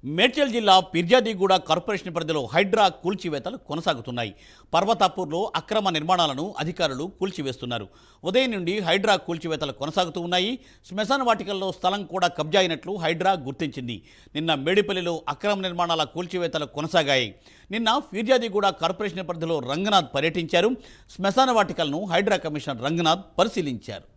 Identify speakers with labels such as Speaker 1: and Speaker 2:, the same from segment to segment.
Speaker 1: మేడ్చల్ జిల్లా ఫిర్యాదిగూడ కార్పొరేషన్ పరిధిలో హైడ్రా కూల్చివేతలు కొనసాగుతున్నాయి. పర్వతాపూర్లో అక్రమ నిర్మాణాలను అధికారులు కూల్చివేస్తున్నారు. ఉదయం నుండి హైడ్రా కూల్చివేతలు కొనసాగుతూ ఉన్నాయి. శ్మశాన వాటికల్లో స్థలం కూడా కబ్జా అయినట్లు హైడ్రా గుర్తించింది. నిన్న మేడిపల్లిలో అక్రమ నిర్మాణాల కూల్చివేతలు కొనసాగాయి. నిన్న ఫిర్యాదిగూడ కార్పొరేషన్ పరిధిలో రంగనాథ్ పర్యటించారు. శ్మశాన వాటికలను హైడ్రా కమిషనర్ రంగనాథ్ పరిశీలించారు.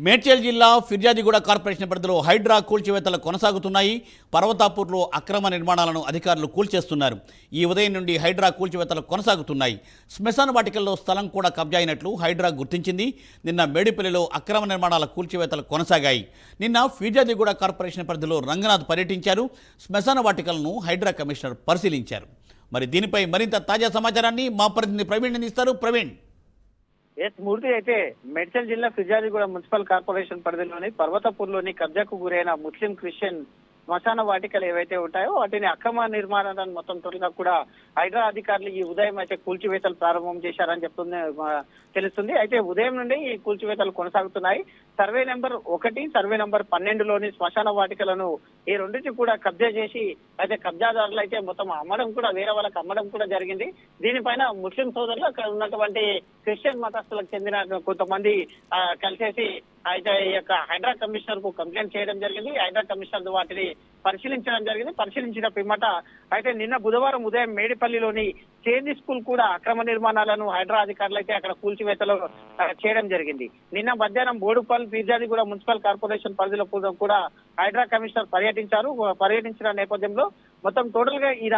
Speaker 1: మేడ్చల్ జిల్లా ఫిర్యాదిగూడ కార్పొరేషన్ పరిధిలో హైడ్రా కూల్చివేతలు కొనసాగుతున్నాయి. పర్వతాపూర్లో అక్రమ నిర్మాణాలను అధికారులు కూల్చేస్తున్నారు. ఈ ఉదయం నుండి హైడ్రా కూల్చివేతలు కొనసాగుతున్నాయి. శ్మశాన వాటికల్లో స్థలం కూడా కబ్జా అయినట్లు హైడ్రా గుర్తించింది. నిన్న మేడిపల్లిలో అక్రమ నిర్మాణాల కూల్చివేతలు కొనసాగాయి. నిన్న ఫిర్యాదిగూడ కార్పొరేషన్ పరిధిలో రంగనాథ్ పర్యటించారు. శ్మశాన వాటికలను హైడ్రా కమిషనర్ పరిశీలించారు. మరి దీనిపై మరింత తాజా సమాచారాన్ని మా ప్రతినిధి ప్రవీణ్ అందిస్తారు. ప్రవీణ్.
Speaker 2: మూర్తి అయితే మేడ్చల్ జిల్లా ఫిర్యాదిగూడ మున్సిపల్ కార్పొరేషన్ పరిధిలోని పర్వతపూర్లోని కబ్జాకు గురైన ముస్లిం క్రిస్టియన్ శ్మశాన వాటికలు ఏవైతే ఉంటాయో వాటిని అక్రమ నిర్మాణాలను మొత్తం టోటల్గా కూడా హైడ్రా అధికారులు ఈ ఉదయం అయితే కూల్చివేతలు ప్రారంభం చేశారని తెలుస్తుంది. అయితే ఉదయం నుండి ఈ కూల్చివేతలు కొనసాగుతున్నాయి. సర్వే నెంబర్ 1, సర్వే నెంబర్ 12లోని శ్మశాన వాటికలను ఈ రెండింటి కూడా కబ్జా చేసి అయితే కబ్జాదారులు అయితే మొత్తం అమ్మడం కూడా వేరే వాళ్ళకి అమ్మడం కూడా జరిగింది. దీనిపైన ముస్లిం సోదరులు అక్కడ ఉన్నటువంటి క్రిస్టియన్ మతస్థులకు చెందిన కొంతమంది కలిసేసి అయితే ఈ యొక్క హైడ్రా కమిషనర్ కు కంప్లైంట్ చేయడం జరిగింది. హైడ్రా కమిషనర్ వాటిని పరిశీలించడం జరిగింది. పరిశీలించిన పిమ్మట అయితే నిన్న బుధవారం ఉదయం మేడిపల్లిలోని చేంజ్ స్కూల్ కూడా అక్రమ నిర్మాణాలను హైడ్రా అధికారులు అయితే అక్కడ కూల్చివేతలు చేయడం జరిగింది. నిన్న మధ్యాహ్నం బోడుపల్లి ఫిర్యాదిగూడ మున్సిపల్ కార్పొరేషన్ పరిధిలో కూడా హైడ్రా కమిషనర్ పర్యటించిన నేపథ్యంలో మొత్తం టోటల్ గా ఈ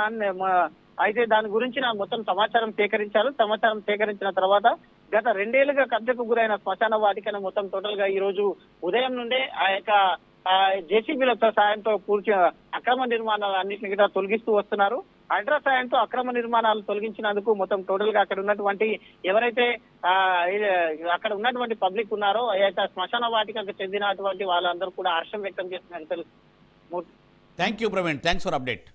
Speaker 2: అయితే దాని గురించిన మొత్తం సమాచారం సేకరించారు. సమాచారం సేకరించిన తర్వాత గత 2 ఏళ్లుగా కబ్జకు గురైన శ్మశాన వాటికను మొత్తం టోటల్ గా ఈ రోజు ఉదయం నుండే ఆ యొక్క జేసీబీలతో సాయంతో అక్రమ నిర్మాణాలు అన్నింటినీ కూడా తొలగిస్తూ వస్తున్నారు. హైడ్రా సాయంతో అక్రమ నిర్మాణాలు తొలగించినందుకు మొత్తం టోటల్ గా అక్కడ ఉన్నటువంటి ఎవరైతే అక్కడ ఉన్నటువంటి పబ్లిక్ ఉన్నారో అయితే శ్మశాన వాటికకు చెందినటువంటి వాళ్ళందరూ కూడా హర్షం వ్యక్తం చేస్తున్నారు.
Speaker 1: Thank you Praveen. Thanks for update.